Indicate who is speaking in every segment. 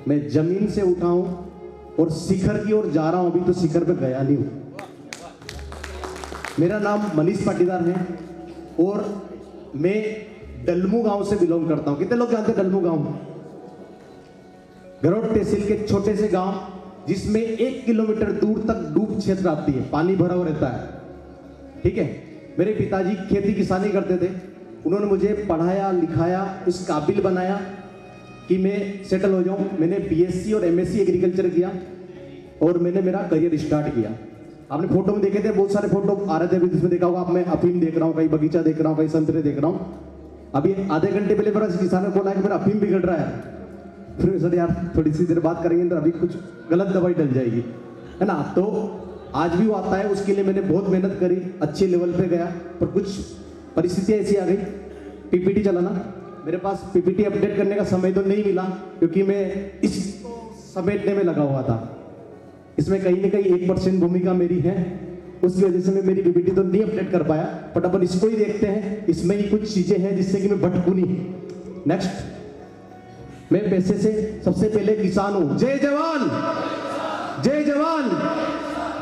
Speaker 1: मैं जमीन से उठा हूं और शिखर की ओर जा रहा हूं, अभी तो शिखर पे गया नहीं हूं। मेरा नाम मनीष पाटीदार है और मैं डलमू गांव से बिलोंग करता हूं। कितने लोग जानते हैं डलमू गांव? गरोड तहसील के छोटे से गांव जिसमें 1 किलोमीटर दूर तक डूब क्षेत्र आती है, पानी भरा हुआ रहता है। ठीक है, मेरे पिताजी खेती किसानी करते थे। उन्होंने मुझे पढ़ाया लिखाया, इस काबिल बनाया कि मैं सेटल हो जाऊं। मैंने बीएससी और एमएससी एग्रीकल्चर किया और मैंने मेरा करियर स्टार्ट किया। आपने फोटो में देखे थे, बहुत सारे फोटो आ रहे थे अभी, जिसमें देखा होगा आप, मैं अफीम देख रहा हूँ, कहीं बगीचा देख रहा हूँ, कहीं संतरे देख रहा हूँ। अभी आधे घंटे पहले मेरा किसान ने बोला कि मेरा अफीम बिगड़ रहा है। फिर सर यार थोड़ी सी देर बात करेंगे तो अभी कुछ गलत दवाई डल जाएगी, है ना। तो आज भी वो आता है, उसके लिए मैंने बहुत मेहनत करी, अच्छे लेवल पे गया, पर कुछ परिस्थितियाँ ऐसी आ गई। पीपीटी चलाना, मेरे पास पीपीटी अपडेट करने का समय तो नहीं मिला क्योंकि मैं इस समेटने में लगा हुआ था। इसमें कहीं ना कहीं 1% भूमिका मेरी है, उसकी वजह से मैं मेरी पीपीटी तो नहीं अपडेट कर पाया। बट अपन इसको ही देखते हैं, इसमें ही कुछ चीजें हैं जिससे कि मैं भटकू नहीं। नेक्स्ट, मैं पैसे से सबसे पहले किसान हूं। जय जवान, जय जवान।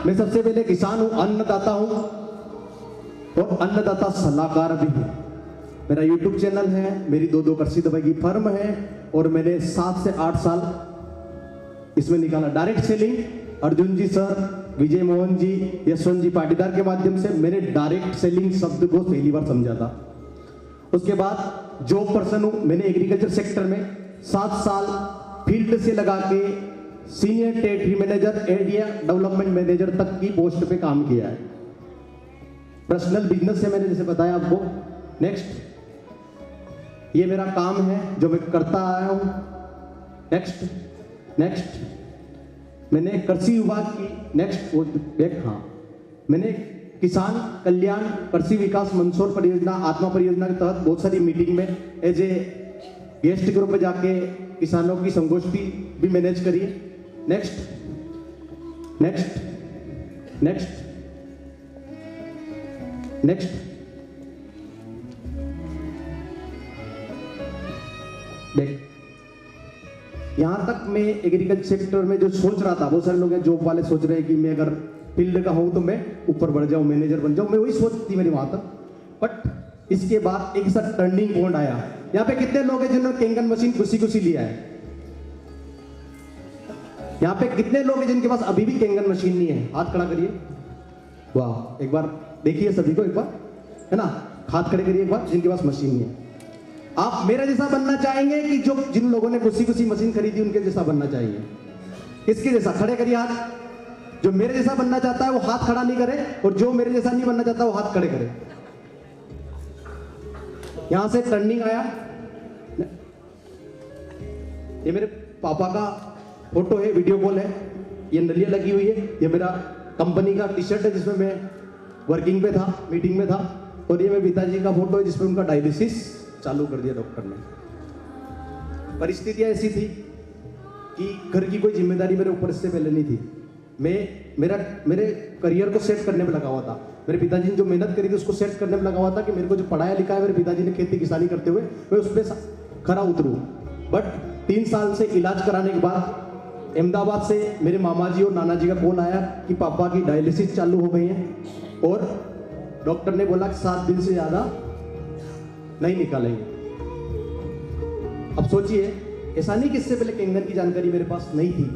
Speaker 1: मैं सबसे पहले किसान हूं, अन्नदाता हूं और अन्नदाता सलाहकार भी हूं। मेरा यूट्यूब चैनल है, मेरी 2 कृषि दवाई की फर्म है और मैंने 7 से 8 साल इसमें निकाला। डायरेक्ट सेलिंग, अर्जुन जी सर, विजय मोहन जी, यशवंत जी पाटीदार के माध्यम से मैंने डायरेक्ट सेलिंग शब्द को पहली बार समझा था। उसके बाद जॉब पर्सन हूं, मैंने एग्रीकल्चर सेक्टर में 7 साल फील्ड से लगा के senior territory manager, area development manager तक की पोस्ट पे काम किया है। पर्सनल बिजनेस है मैंने जैसे बताया आपको। नेक्स्ट, ये मेरा काम है जो मैं करता आया हूं। नेक्स्ट, नेक्स्ट, मैंने कृषि विभाग की नेक्स्ट मैंने किसान कल्याण कृषि विकास मंदसौर परियोजना, आत्मा परियोजना के तहत बहुत सारी मीटिंग में एज ए गेस्ट ग्रुप में जाके किसानों की संगोष्ठी भी मैनेज करी है। नेक्स्ट, नेक्स्ट, नेक्स्ट, नेक्स्ट, देख, यहां तक मैं एग्रीकल्चर सेक्टर में जो सोच रहा था, बहुत सारे लोग हैं जॉब वाले सोच रहे हैं कि मैं अगर फील्ड का हूं तो मैं ऊपर बढ़ जाऊं, मैनेजर बन जाऊं। मैं वही सोच थी मेरी वहां तक। बट इसके बाद एक साथ टर्निंग पॉइंट आया। यहां पे कितने लोग हैं जिन्होंने कैंगन मशीन खुशी लिया है? यहां पे कितने लोग हैं जिनके पास अभी भी कैंगन मशीन नहीं है? हाथ खड़ा करिए। वाह, एक बार देखिए सभी को, एक बार, है ना, हाथ खड़े करिए एक बार जिनके पास मशीन नहीं है। आप मेरा जैसा बनना चाहेंगे कि जो जिन लोगों ने खुशी मशीन खरीदी उनके जैसा बनना चाहिए? किसके जैसा? खड़े करिए हाथ। जो मेरे जैसा बनना चाहता है वो हाथ खड़ा नहीं करे, और जो मेरे जैसा नहीं बनना चाहता वो हाथ खड़े करे। यहां से टर्निंग आया। ये मेरे पापा का फोटो है, वीडियो कॉल है, ये नलियां लगी हुई है। ये मेरा कंपनी का टी शर्ट है जिसमें मैं वर्किंग पे था, मीटिंग में था। और ये मेरे पिताजी का फोटो है जिसमें उनका डायलिसिस चालू कर दिया डॉक्टर ने। परिस्थितियां ऐसी थी कि घर की कोई जिम्मेदारी मेरे ऊपर इससे पहले नहीं थी। मेरे करियर को सेट करने में लगा हुआ था। मेरे पिताजी ने जो मेहनत करी थी उसको सेट करने में लगा हुआ था कि मेरे को जो पढ़ाया लिखा है मेरे पिताजी ने खेती किसानी करते हुए, मैं उस पर खरा उतरूं। बट 3 साल से इलाज कराने के बाद अहमदाबाद से मेरे मामा जी और नाना जी का कॉल आया कि पापा की डायलिसिस चालू हो गई है और डॉक्टर ने बोला कि 7 दिन से ज्यादा नहीं निकालेंगे। अब सोचिए, ऐसा नहीं कि इससे पहले कैंगन की जानकारी मेरे पास नहीं थी।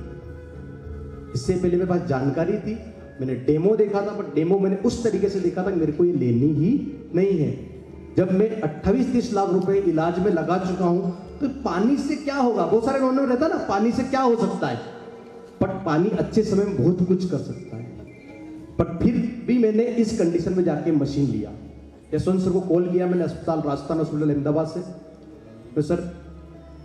Speaker 1: इससे पहले मेरे पास जानकारी थी, मैंने डेमो देखा था, बट डेमो मैंने उस तरीके से देखा था कि मेरे को ये लेनी ही नहीं है। जब मैं 28-30 लाख रुपए इलाज में लगा चुका हूं तो पानी से क्या होगा? बहुत सारे लोगों में रहता ना, पानी से क्या हो सकता है? बट पानी अच्छे समय में बहुत कुछ कर सकता है। बट फिर भी मैंने इस कंडीशन में जाके मशीन लिया। यशवंत सर को कॉल किया मैंने, अस्पताल राजस्थान हॉस्पिटल अहमदाबाद से। तो सर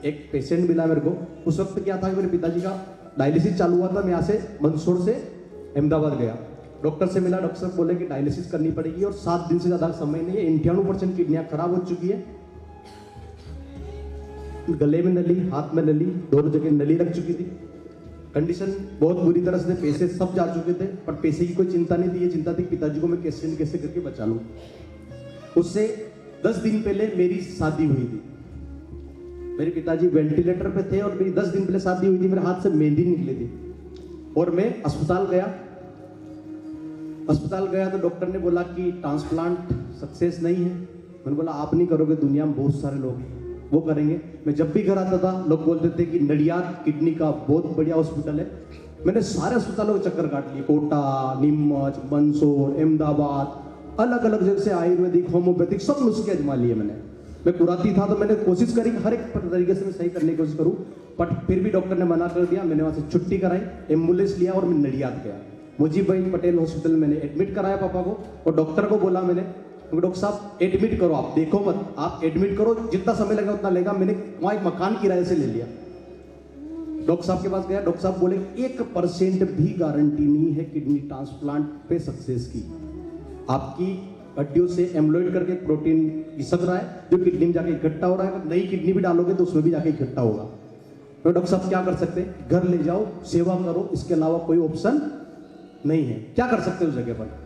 Speaker 1: एक पेशेंट मिला मेरे को। उस वक्त क्या था कि मेरे पिताजी का डायलिसिस चालू हुआ था। मैं यहाँ से मंदसौर से अहमदाबाद गया, डॉक्टर से मिला। डॉक्टर साहब बोले कि डायलिसिस करनी पड़ेगी और 7 दिन से ज्यादा समय नहीं है। 98% किडनियां खराब हो चुकी है। गले में नली, हाथ में नली, दोनों जगह नली लग चुकी थी। कंडीशन बहुत बुरी तरह से, पैसे सब जा चुके थे। पर पैसे की कोई चिंता नहीं थी, ये चिंता थी पिताजी को मैं कैसे न कैसे करके बचा लूं। उससे 10 दिन पहले मेरी शादी हुई थी। मेरे पिताजी वेंटिलेटर पे थे और मेरी 10 दिन पहले शादी हुई थी, मेरे हाथ से मेहंदी निकली थी और मैं अस्पताल गया तो डॉक्टर ने बोला कि ट्रांसप्लांट सक्सेस नहीं है। मैंने बोला आप नहीं करोगे, दुनिया में बहुत सारे लोग हैं वो करेंगे। मैं जब भी घर आता था लोग बोलते थे कि नडियाद किडनी का बहुत बढ़िया हॉस्पिटल है। मैंने सारे अस्पतालों के चक्कर काट लिए, कोटा, नीमच, मंदसौर, अहमदाबाद, अलग अलग जगह से आयुर्वेदिक, होम्योपैथिक सब नुस्खे आजमा लिए मैंने। मैं कुराती था तो मैंने कोशिश करी कि हर एक तरीके से मैं सही करने की कोशिश करूं, बट फिर भी डॉक्टर ने मना कर दिया। मैंने वहां से छुट्टी कराई, एम्बुलेंस लिया और मैं नडियाद गया। मुजीब भाई पटेल हॉस्पिटल मैंने एडमिट कराया पापा को और डॉक्टर को बोला मैंने, डॉक्टर साहब एडमिट करो, आप देखो मत, आप एडमिट करो, जितना समय लगा उतना लेगा। मैंने वहां एक मकान किराए से ले लिया। डॉक्टर साहब के पास गया, डॉक्टर साहब बोले 1% भी गारंटी नहीं है किडनी ट्रांसप्लांट पे सक्सेस की। आपकी हड्डियों से एम्लोइड करके प्रोटीन खिसक रहा है जो किडनी में जाके इकट्ठा हो रहा है, अगर नई किडनी भी डालोगे तो उसमें भी जाके इकट्ठा होगा। तो डॉक्टर साहब क्या कर सकते हैं, घर ले जाओ, सेवा करो, इसके अलावा कोई ऑप्शन नहीं है। क्या कर सकते हो उस जगह पर?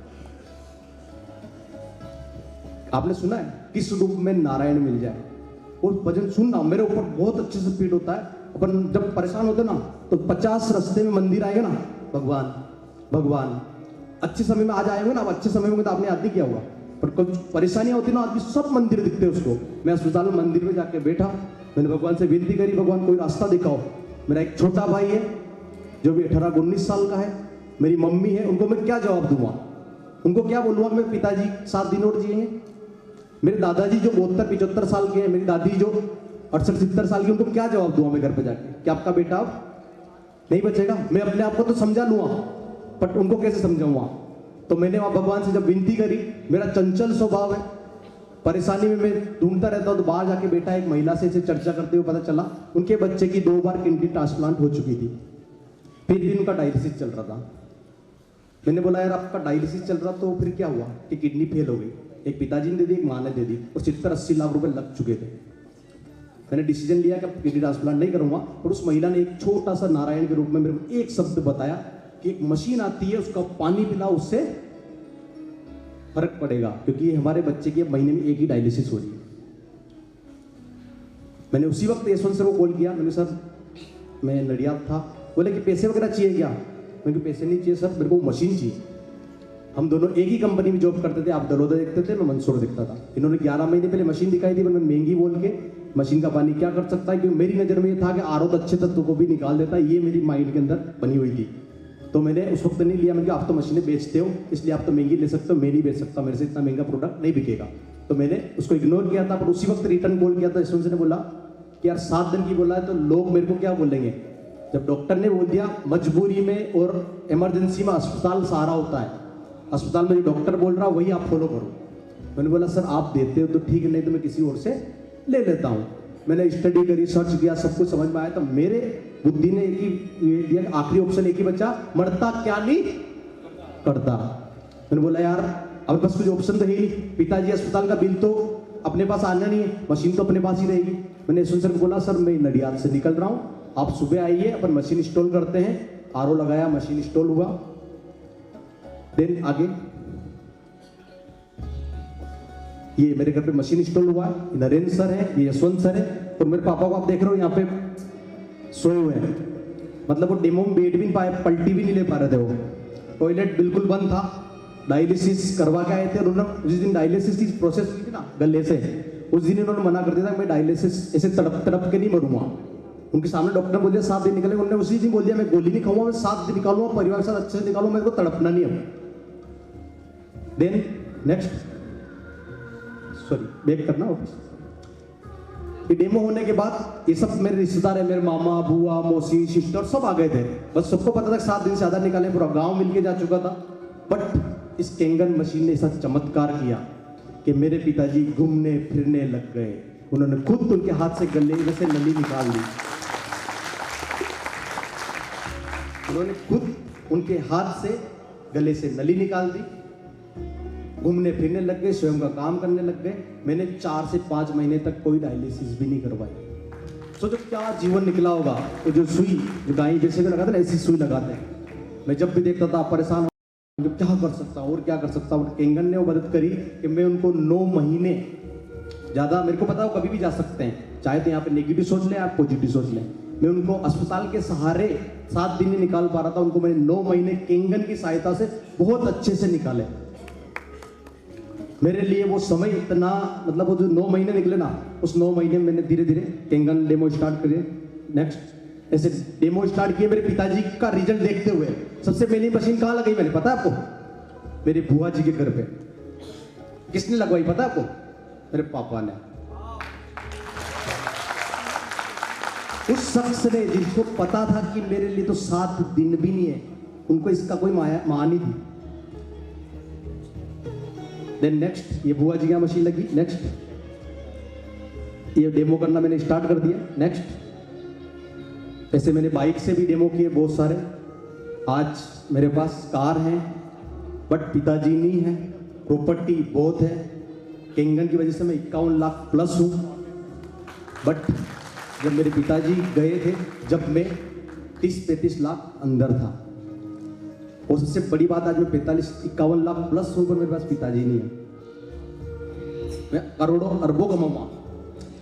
Speaker 1: आपने सुना है किस रूप में नारायण मिल जाए, वो भजन सुनना, मेरे ऊपर बहुत अच्छे से फीट होता है। अपन जब परेशान होते ना तो 50 रास्ते में मंदिर आएगा ना, भगवान भगवान, अच्छे समय में आज आए होंगे ना, अब अच्छे समय में तो आपने याद नहीं किया होगा, पर कुछ परेशानियां होती ना आदमी सब मंदिर दिखते हैं उसको। मैं अस्पताल में मंदिर में जाके बैठा, मैंने भगवान से विनती करी, भगवान कोई रास्ता दिखाओ। मेरा एक छोटा भाई है जो भी 18-19 साल का है, मेरी मम्मी है, उनको मैं क्या जवाब दूंगा, उनको क्या बोलूंगा? मेरे पिताजी 7 दिन और जिएंगे, मेरे दादाजी जो 72-75 साल के हैं, मेरी दादी जो 68-70 साल की, उनको क्या जवाब दूंगा मैं घर पे जाके कि आपका बेटा अब नहीं बचेगा? मैं अपने आप को तो समझा लूंगा, बट उनको कैसे समझाऊंगा? तो मैंने वहां भगवान से जब विनती करी, मेरा चंचल स्वभाव है, परेशानी में मैं ढूंढता रहता हूं, तो बाहर जाके बेटा एक महिला से चर्चा करते हुए पता चला उनके बच्चे की 2 बार किडनी ट्रांसप्लांट हो चुकी थी, फिर भी उनका डायलिसिस चल रहा था। मैंने बोला यार आपका डायलिसिस चल रहा तो फिर क्या हुआ कि किडनी फेल हो गई? एक पिताजी ने दे दी, एक माँ ने दे दी, और 70-80 लाख रुपए लग चुके थे। मैंने डिसीजन लिया कि किडनी ट्रांसप्लांट नहीं करूंगा, और उस महिला ने एक छोटा सा नारायण के रूप में मेरे को एक शब्द बताया कि एक मशीन आती है, उसका पानी पिलाओ, उससे फर्क पड़ेगा, क्योंकि हमारे बच्चे की महीने में एक ही डायलिसिस हो रही है। मैंने उसी वक्त यशवंत सर को कॉल किया, मैंने सर मैं नडियाद था, बोले कि पैसे वगैरह चाहिए क्या? मैंने पैसे नहीं चाहिए सर, मेरे को मशीन चाहिए। हम दोनों एक ही कंपनी में जॉब करते थे, आप दलोदा देखते थे, मैं मंदसौर देखता था। इन्होंने 11 महीने पहले मशीन दिखाई थी, मैं महंगी बोल के मशीन का पानी क्या कर सकता है, क्योंकि मेरी नज़र में ये था कि आरओ अच्छे तत्व को भी निकाल देता है, ये मेरी माइंड के अंदर बनी हुई थी। तो मैंने उस वक्त नहीं लिया, मैंने कहा आप तो मशीनें बेचते हो इसलिए आप तो महंगी ले सकते हो, मैं नहीं बेच सकता, मेरे से इतना महंगा प्रोडक्ट नहीं बिकेगा। तो मैंने उसको इग्नोर किया था, पर उसी वक्त रिटर्न कॉल किया था। यशवंत ने बोला कि यार 7 दिन की बोला है तो लोग मेरे को क्या बोलेंगे? जब डॉक्टर ने बोल दिया मजबूरी में और इमरजेंसी में अस्पताल सहारा होता है, अस्पताल में जो डॉक्टर बोल रहा वही आप फॉलो करो। मैंने बोला सर आप देते हो तो ठीक है, नहीं तो मैं किसी और से ले लेता हूँ। मैंने स्टडी करी, सर्च किया, सब कुछ समझ में आया, तो मेरे बुद्धि ने एक ही दिया, आखिरी ऑप्शन एक ही बचा, मरता क्या नहीं करता। मैंने बोला यार अब बस कुछ ऑप्शन तो है ही नहीं, पिताजी अस्पताल का बिल तो अपने पास आना नहीं है, मशीन तो अपने पास ही रहेगी। मैंने यशवंत सर को बोला सर मैं नडियाद से निकल रहा हूँ, आप सुबह आइए, अपन मशीन इंस्टॉल करते हैं। आरओ लगाया, मशीन इंस्टॉल हुआ, देन आगे ये मेरे घर पे मशीन इंस्टॉल हुआ है। नरेंद्र सर है, ये यशवंत सर है, और मेरे पापा को आप देख रहे हो यहाँ पे सोए हुए हैं, मतलब वो डेमो में बैठ भी नहीं पाए, पलटी भी नहीं ले पा रहे थे, वो टॉयलेट बिल्कुल बंद था, डायलिसिस करवा के आए थे। उन्होंने जिस दिन डायलिसिस की प्रोसेस की थी ना गले से, उस दिन इन्होंने मना कर दिया था मैं डायलिसिस ऐसे तड़प तड़प के नहीं मरूंगा। उनके सामने डॉक्टर ने बोल दिया 7 दिन निकलेंगे, उन्होंने उसी दिन बोल दिया मैं गोली नहीं खाऊंगा, मैं 7 दिन निकालूंगा, परिवार के साथ अच्छे से निकालूंगा, मेरे को तड़पना नहीं है। देन नेक्स्ट, सॉरी बैक करना वापस। ये डेमो होने के बाद ये सब मेरे रिश्तेदार है, मेरे मामा, बुआ, मौसी, सिस्टर सब आ गए थे। बस सबको पता था 7 दिन से ज्यादा निकाले, पूरा गांव मिलके जा चुका था। बट इस केंगन मशीन ने ऐसा चमत्कार किया कि मेरे पिताजी घूमने फिरने लग गए। उन्होंने खुद उनके हाथ से गले में से नली निकाल ली, उन्होंने खुद उनके हाथ से गले से नली निकाल दी, घूमने फिरने लग गए, स्वयं का काम करने लग गए। मैंने 4 से 5 महीने तक कोई डायलिसिस भी नहीं करवाई। सोचो क्या जीवन निकला होगा। तो जो सुई, जो गाय जैसे लगाते हैं ऐसी सुई लगाते हैं। मैं जब भी देखता था परेशान, क्या कर सकता हूँ और क्या कर सकता हूँ। केंगन ने वो मदद करी कि मैं उनको 9 महीने, ज़्यादा मेरे को पता है वो कभी भी जा सकते हैं, चाहे तो यहाँ पे नेगेटिव सोच लें, आप पॉजिटिव सोच लें। मैं उनको अस्पताल के सहारे 7 दिन नहीं निकाल पा रहा था, उनको मैंने 9 महीने केंगन की सहायता से बहुत अच्छे से निकाले। मेरे लिए वो समय इतना, मतलब वो जो 9 महीने निकले ना, उस 9 महीने में मैंने धीरे धीरे केंगन डेमो स्टार्ट करे। नेक्स्ट ऐसे डेमो स्टार्ट किए मेरे पिताजी का रिजल्ट देखते हुए। सबसे पहली मशीन कहाँ लगाई मैंने पता है आपको? मेरे बुआ जी के घर पे। किसने लगवाई पता है आपको? मेरे पापा ने। उस शख्स ने जिसको पता था कि मेरे लिए तो 7 दिन भी नहीं है, उनको इसका कोई मान नहीं थी। देन नेक्स्ट ये बुआ जी की मशीन लगी। नेक्स्ट ये डेमो करना मैंने स्टार्ट कर दिया। नेक्स्ट ऐसे मैंने बाइक से भी डेमो किए बहुत सारे। आज मेरे पास कार है, बट पिताजी नहीं है, प्रॉपर्टी बहुत है। केंगन की वजह से मैं 51 लाख प्लस हूँ। बट जब मेरे पिताजी गए थे, जब मैं 30-35 लाख अंदर था। और सबसे बड़ी बात, आज मैं 45-51 लाख प्लस हूँ, पर मेरे पास पिताजी नहीं है। मैं करोड़ों अरबों कमाऊंगा,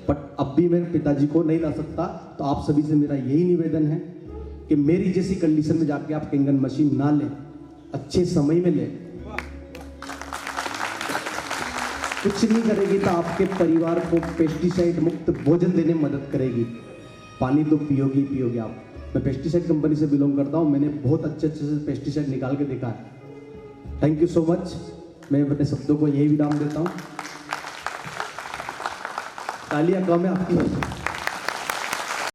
Speaker 1: बट अब भी मैं पिताजी को नहीं ला सकता। तो आप सभी से मेरा यही निवेदन है कि मेरी जैसी कंडीशन में जाके आप केंगन मशीन ना लें, अच्छे समय में लें। कुछ नहीं करेगी तो आपके परिवार को पेस्टिसाइड मुक्त भोजन देने में मदद करेगी। पानी तो पियोगी पियोगे आप। मैं पेस्टिसाइड कंपनी से बिलोंग करता हूँ, मैंने बहुत अच्छे से पेस्टिसाइड निकाल के देखा है। Thank you so much. मैं अपने शब्दों को यही विराम देता हूँ। तालियां कम है आपकी।